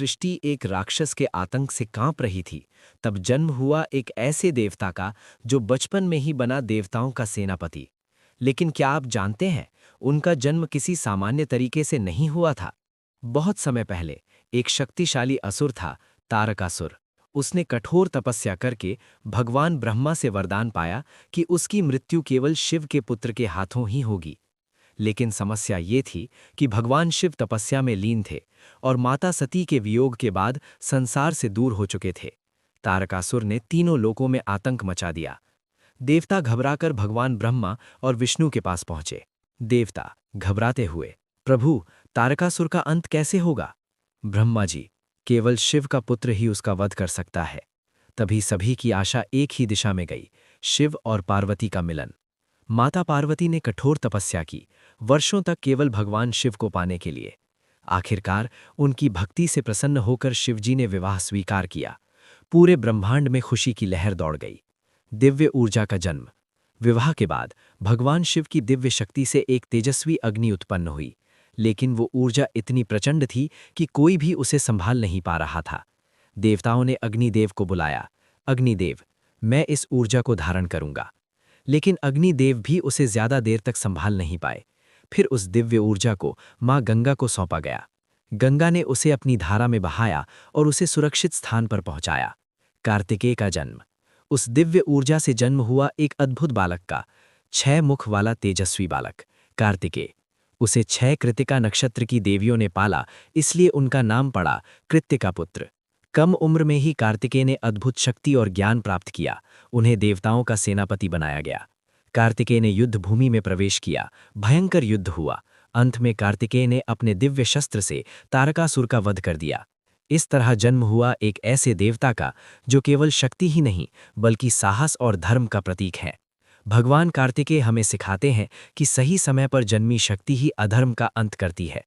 सृष्टि एक राक्षस के आतंक से कांप रही थी, तब जन्म हुआ एक ऐसे देवता का जो बचपन में ही बना देवताओं का सेनापति। लेकिन क्या आप जानते हैं, उनका जन्म किसी सामान्य तरीके से नहीं हुआ था। बहुत समय पहले एक शक्तिशाली असुर था, तारकासुर। उसने कठोर तपस्या करके भगवान ब्रह्मा से वरदान पाया कि उसकी मृत्यु केवल शिव के पुत्र के हाथों ही होगी। लेकिन समस्या ये थी कि भगवान शिव तपस्या में लीन थे और माता सती के वियोग के बाद संसार से दूर हो चुके थे। तारकासुर ने तीनों लोकों में आतंक मचा दिया। देवता घबराकर भगवान ब्रह्मा और विष्णु के पास पहुंचे। देवता घबराते हुए, प्रभु, तारकासुर का अंत कैसे होगा? ब्रह्मा जी, केवल शिव का पुत्र ही उसका वध कर सकता है। तभी सभी की आशा एक ही दिशा में गई, शिव और पार्वती का मिलन। माता पार्वती ने कठोर तपस्या की, वर्षों तक केवल भगवान शिव को पाने के लिए। आखिरकार उनकी भक्ति से प्रसन्न होकर शिवजी ने विवाह स्वीकार किया। पूरे ब्रह्मांड में खुशी की लहर दौड़ गई। दिव्य ऊर्जा का जन्म। विवाह के बाद भगवान शिव की दिव्य शक्ति से एक तेजस्वी अग्नि उत्पन्न हुई, लेकिन वो ऊर्जा इतनी प्रचंड थी कि कोई भी उसे संभाल नहीं पा रहा था। देवताओं ने अग्निदेव को बुलाया। अग्निदेव, मैं इस ऊर्जा को धारण करूंगा। लेकिन अग्निदेव भी उसे ज्यादा देर तक संभाल नहीं पाए। फिर उस दिव्य ऊर्जा को मां गंगा को सौंपा गया। गंगा ने उसे अपनी धारा में बहाया और उसे सुरक्षित स्थान पर पहुंचाया। कार्तिकेय का जन्म। उस दिव्य ऊर्जा से जन्म हुआ एक अद्भुत बालक का, 6 मुख वाला तेजस्वी बालक, कार्तिकेय। उसे 6 कृतिका नक्षत्र की देवियों ने पाला, इसलिए उनका नाम पड़ा कृत्तिका पुत्र। कम उम्र में ही कार्तिकेय ने अद्भुत शक्ति और ज्ञान प्राप्त किया। उन्हें देवताओं का सेनापति बनाया गया। कार्तिकेय ने युद्ध भूमि में प्रवेश किया। भयंकर युद्ध हुआ। अंत में कार्तिकेय ने अपने दिव्य शस्त्र से तारकासुर का वध कर दिया। इस तरह जन्म हुआ एक ऐसे देवता का जो केवल शक्ति ही नहीं, बल्कि साहस और धर्म का प्रतीक है। भगवान कार्तिकेय हमें सिखाते हैं कि सही समय पर जन्मी शक्ति ही अधर्म का अंत करती है।